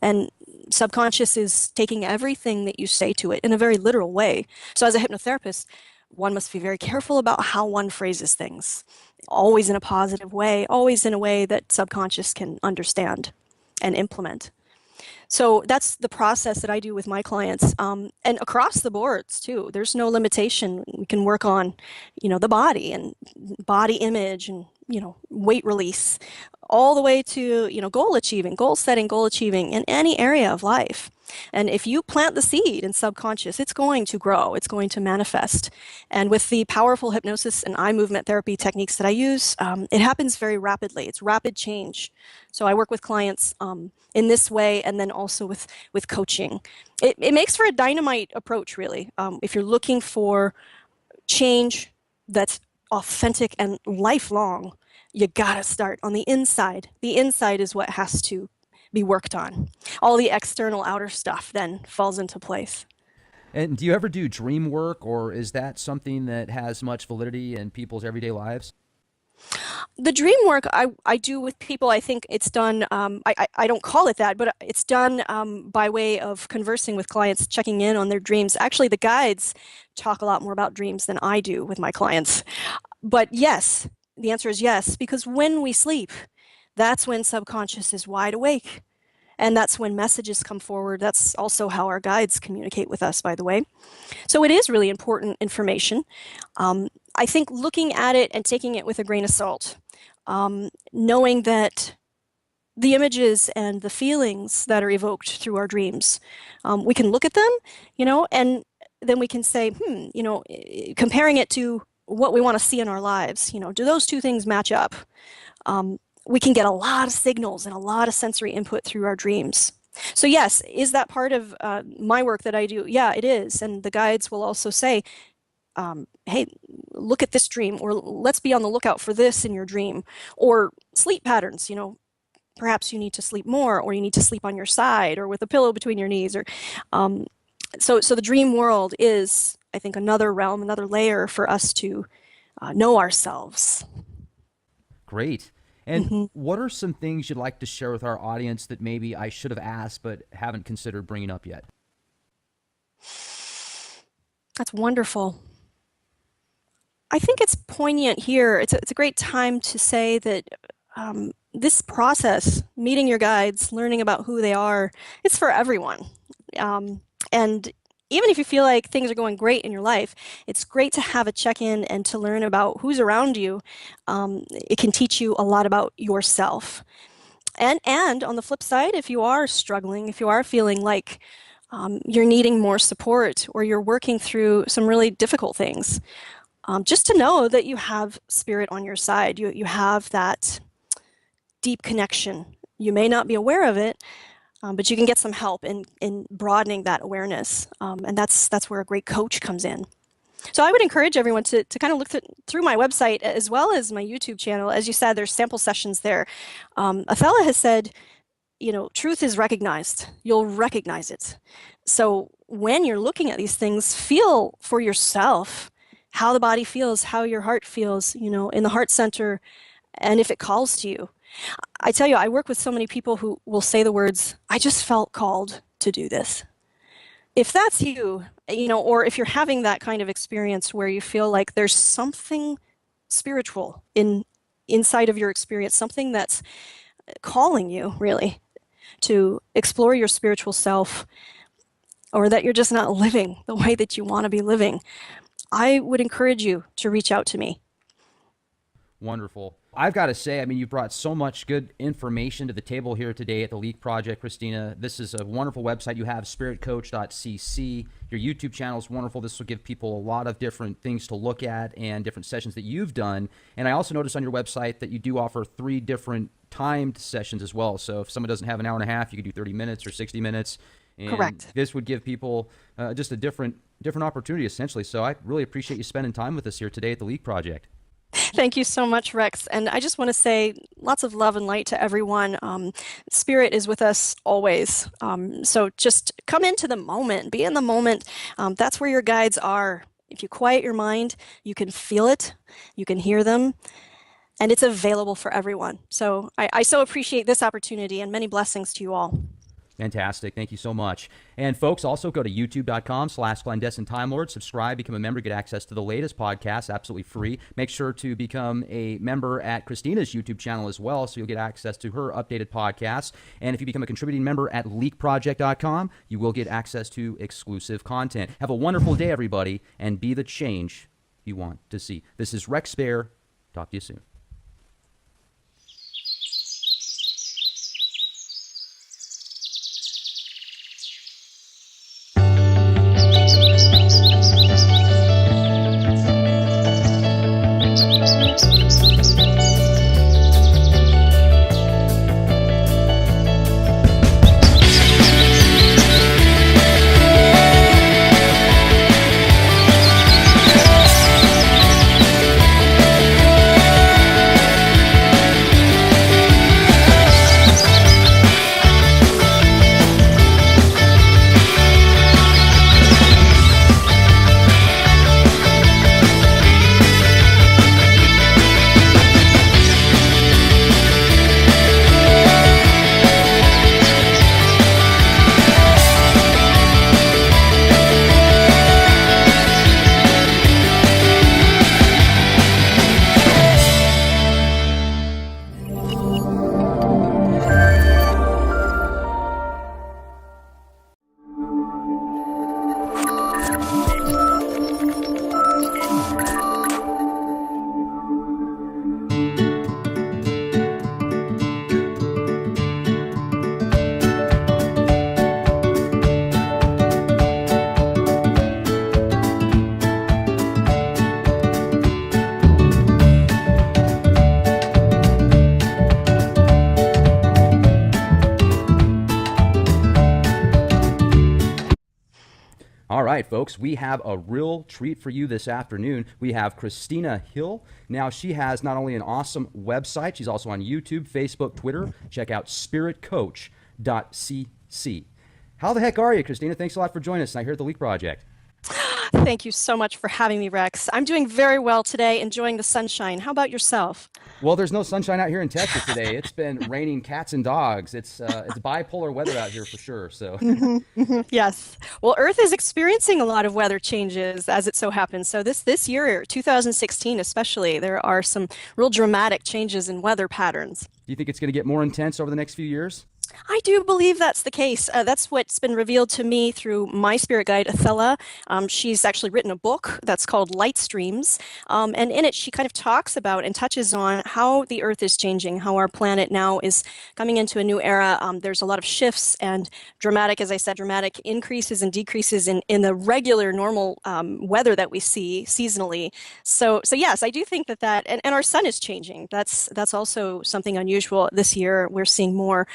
and subconscious is taking everything that you say to it in a very literal way. So as a hypnotherapist, one must be very careful about how one phrases things, always in a positive way, always in a way that subconscious can understand and implement. So that's the process that I do with my clients, and across the boards too. There's no limitation. We can work on, the body and body image and, weight release, all the way to, goal achieving, goal setting, goal achieving in any area of life. And if you plant the seed in subconscious, it's going to grow, it's going to manifest. And with the powerful hypnosis and eye movement therapy techniques that I use, it happens very rapidly. It's rapid change. So I work with clients in this way, and then also with coaching. It makes for a dynamite approach, really. If you're looking for change that's authentic and lifelong, you gotta start on the inside. The inside is what has to be worked on. All the external outer stuff then falls into place. And do you ever do dream work, or is that something that has much validity in people's everyday lives? The dream work I do with people, I think it's done, I don't call it that, but it's done by way of conversing with clients, checking in on their dreams. Actually, the guides talk a lot more about dreams than I do with my clients. But yes, the answer is yes, because when we sleep, that's when subconscious is wide awake. And that's when messages come forward. That's also how our guides communicate with us, by the way. So it is really important information. I think looking at it and taking it with a grain of salt, knowing that the images and the feelings that are evoked through our dreams, we can look at them, and then we can say, comparing it to what we want to see in our lives, do those two things match up? We can get a lot of signals and a lot of sensory input through our dreams. So yes, is that part of my work that I do? Yeah, it is. And the guides will also say, hey, look at this dream, or let's be on the lookout for this in your dream, or sleep patterns. Perhaps you need to sleep more, or you need to sleep on your side, or with a pillow between your knees, or so the dream world is, I think, another realm, another layer for us to know ourselves. Great. And Mm-hmm. what are some things you'd like to share with our audience that maybe I should have asked but haven't considered bringing up yet? That's wonderful. I think it's poignant here. It's a great time to say that this process, meeting your guides, learning about who they are, it's for everyone. And even if you feel like things are going great in your life, it's great to have a check-in and to learn about who's around you. It can teach you a lot about yourself. And on the flip side, if you are struggling, if you are feeling like you're needing more support, or you're working through some really difficult things, just to know that you have spirit on your side. You have that deep connection. You may not be aware of it, but you can get some help in broadening that awareness. And that's where a great coach comes in. So I would encourage everyone to kind of look through my website as well as my YouTube channel. As you said, there's sample sessions there. Athella has said, truth is recognized. You'll recognize it. So when you're looking at these things, feel for yourself how the body feels, how your heart feels, in the heart center, and if it calls to you. I tell you, I work with so many people who will say the words, I just felt called to do this. If that's you, or if you're having that kind of experience where you feel like there's something spiritual inside of your experience, something that's calling you really to explore your spiritual self, or that you're just not living the way that you want to be living, I would encourage you to reach out to me. Wonderful. I've got to say, you've brought so much good information to the table here today at the Leak Project, Christina. This is a wonderful website you have, spiritcoach.cc. Your YouTube channel is wonderful. This will give people a lot of different things to look at and different sessions that you've done. And I also noticed on your website that you do offer 3 different timed sessions as well. So if someone doesn't have an hour and a half, you could do 30 minutes or 60 minutes. And correct. This would give people just a different opportunity, essentially. So I really appreciate you spending time with us here today at the Leak Project. Thank you so much, Rex. And I just want to say lots of love and light to everyone. Spirit is with us always. So just come into the moment, be in the moment. That's where your guides are. If you quiet your mind, you can feel it, you can hear them, and it's available for everyone. So I so appreciate this opportunity, and many blessings to you all. Fantastic. Thank you so much. And folks, also go to youtube.com/clandestine time lord, subscribe, become a member, get access to the latest podcasts absolutely free. Make sure to become a member at Christina's YouTube channel as well, so you'll get access to her updated podcasts. And if you become a contributing member at leakproject.com, you will get access to exclusive content. Have a wonderful day, everybody, and be the change you want to see. This is Rex Bear. Talk to you soon. All right, folks, we have a real treat for you this afternoon. We have Christina Hill. Now, she has not only an awesome website, she's also on YouTube, Facebook, Twitter. Check out spiritcoach.cc. How the heck are you, Christina? Thanks a lot for joining us tonight here at the Leak Project. Thank you so much for having me, Rex. I'm doing very well today, enjoying the sunshine. How about yourself? Well, there's no sunshine out here in Texas today. It's been raining cats and dogs. It's bipolar weather out here for sure. So, Yes. Well, Earth is experiencing a lot of weather changes as it so happens. So this year, 2016 especially, there are some real dramatic changes in weather patterns. do you think it's going to get more intense over the next few years? I do believe that's the case. That's what's been revealed to me through my spirit guide, Athella. She's actually written a book that's called Light Streams. And in it, she kind of talks about and touches on how the Earth is changing, how our planet now is coming into a new era. There's a lot of shifts and dramatic, as I said, dramatic increases and decreases in the regular, normal weather that we see seasonally. So yes, I do think and our sun is changing. That's also something unusual this year. We're seeing more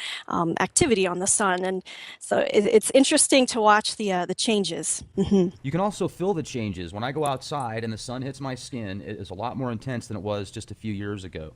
activity on the sun, and so it's interesting to watch the changes. You can also feel the changes. When I go outside and the sun hits my skin, it is a lot more intense than it was just a few years ago.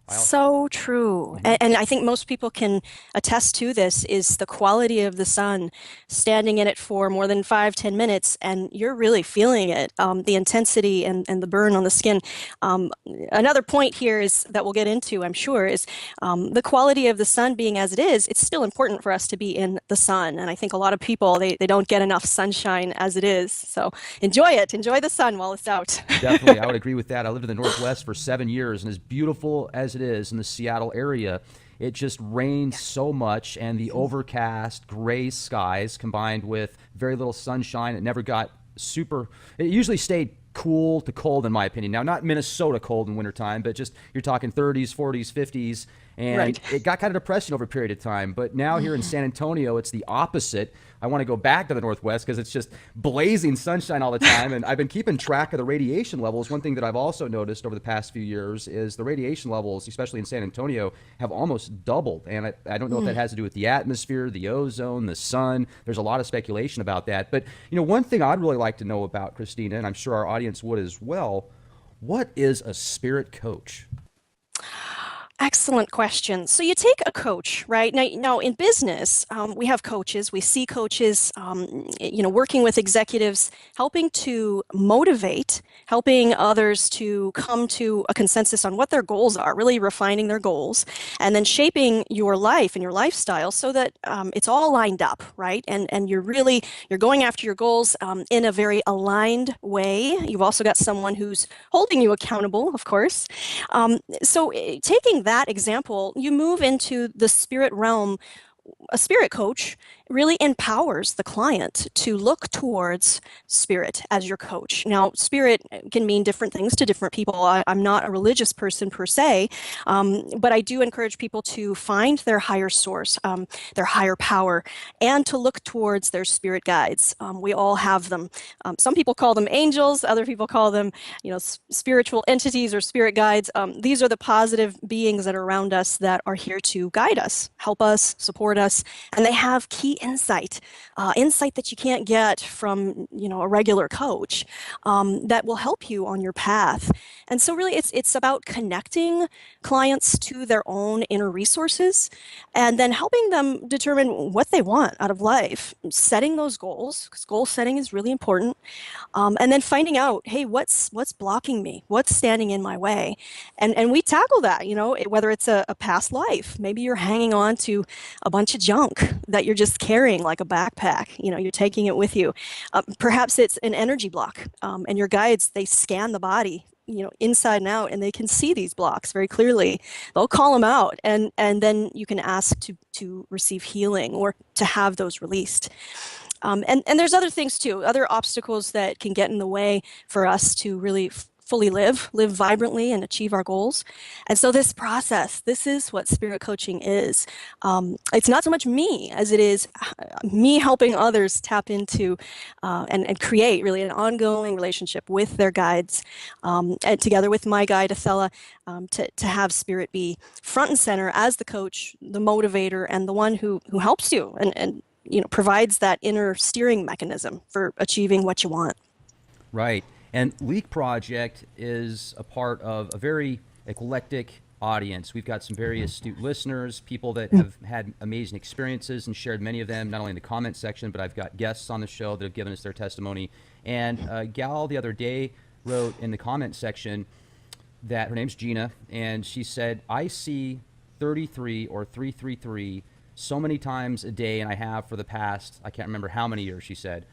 So true. And I think most people can attest to this is the quality of the sun, standing in it for more than 5-10 minutes, and you're really feeling it, the intensity and the burn on the skin. Another point here is that we'll get into, I'm sure, is the quality of the sun being as it is. It's still important for us to be in the sun. And I think a lot of people, they don't get enough sunshine as it is. So enjoy it. Enjoy the sun while it's out. Definitely, I would agree with that. I lived in the Northwest for 7 years, and as beautiful as it is in the Seattle area, it just rains so much, and the overcast gray skies combined with very little sunshine. It never got it usually stayed cool to cold in my opinion. Now, not Minnesota cold in wintertime, but just you're talking 30s, 40s, 50s, and Right. it got kind of depressing over a period of time. But now here in San Antonio, it's the opposite. I want to go back to the Northwest because it's just blazing sunshine all the time. And I've been keeping track of the radiation levels. One thing that I've also noticed over the past few years is the radiation levels, especially in San Antonio, have almost doubled. And I don't know if that has to do with the atmosphere, the ozone, the sun. There's a lot of speculation about that. But, one thing I'd really like to know about, Christina, and I'm sure our audience would as well, what is a spirit coach? Excellent question. So you take a coach, right? Now in business, we have coaches. We see coaches, working with executives, helping to motivate, helping others to come to a consensus on what their goals are, really refining their goals, and then shaping your life and your lifestyle so that it's all lined up, right? And you're going after your goals in a very aligned way. You've also got someone who's holding you accountable, of course. So taking that example, you move into the spirit realm. A spirit coach really empowers the client to look towards spirit as your coach. Now, spirit can mean different things to different people. I'm not a religious person per se, but I do encourage people to find their higher source, their higher power, and to look towards their spirit guides. We all have them. Some people call them angels. Other people call them, spiritual entities or spirit guides. These are the positive beings that are around us that are here to guide us, help us, support us, and they have key insight that you can't get from a regular coach, that will help you on your path. And so really it's about connecting clients to their own inner resources and then helping them determine what they want out of life, setting those goals, because goal setting is really important, and then finding out, hey, what's blocking me, what's standing in my way, and we tackle that, whether it's a past life. Maybe you're hanging on to a bunch of junk that you're just carrying like a backpack. You're taking it with you. Perhaps it's an energy block, and your guides, they scan the body, inside and out, and they can see these blocks very clearly. They'll call them out, and then you can ask to receive healing or to have those released. And there's other things too, other obstacles that can get in the way for us to really fully live vibrantly and achieve our goals. And so this process, this is what spirit coaching is. It's not so much me as it is me helping others tap into and create really an ongoing relationship with their guides, and together with my guide, Athella, to have spirit be front and center as the coach, the motivator, and the one who helps you and provides that inner steering mechanism for achieving what you want. Right. And Leak Project is a part of a very eclectic audience. We've got some very astute listeners, people that have had amazing experiences and shared many of them, not only in the comment section, but I've got guests on the show that have given us their testimony. And a gal the other day wrote in the comment section that her name's Gina, and she said, I see 33 or 333 so many times a day, and I have for the past, I can't remember how many years, she said.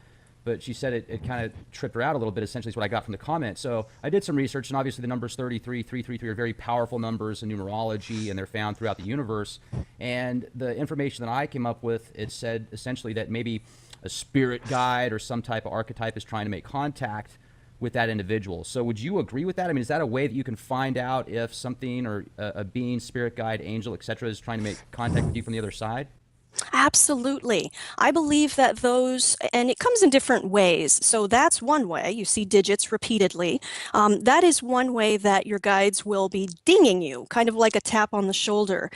But she said it kind of tripped her out a little bit, essentially, is what I got from the comment. So I did some research, and obviously the numbers 33, 333 are very powerful numbers in numerology, and they're found throughout the universe. And the information that I came up with, it said essentially that maybe a spirit guide or some type of archetype is trying to make contact with that individual. So would you agree with that? I mean, is that a way that you can find out if something or a being, spirit guide, angel, etc., is trying to make contact with you from the other side? Absolutely. I believe that those, and it comes in different ways. So that's one way. You see digits repeatedly. That is one way that your guides will be dinging you, kind of like a tap on the shoulder,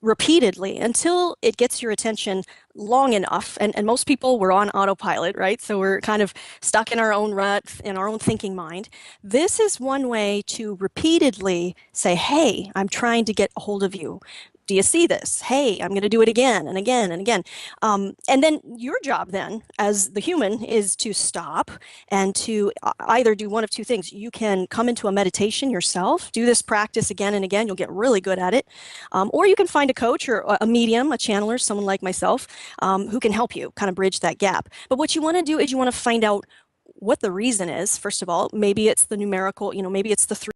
repeatedly until it gets your attention long enough. And most people, we're on autopilot, right? So we're kind of stuck in our own rut, in our own thinking mind. This is one way to repeatedly say, hey, I'm trying to get a hold of you. Do you see this? Hey, I'm going to do it again and again and again. And then your job then as the human is to stop and to either do one of two things. You can come into a meditation yourself, do this practice again and again. You'll get really good at it. Or you can find a coach or a medium, a channeler, someone like myself, who can help you kind of bridge that gap. But what you want to do is you want to find out what the reason is. First of all, maybe it's the numerical, maybe it's the three.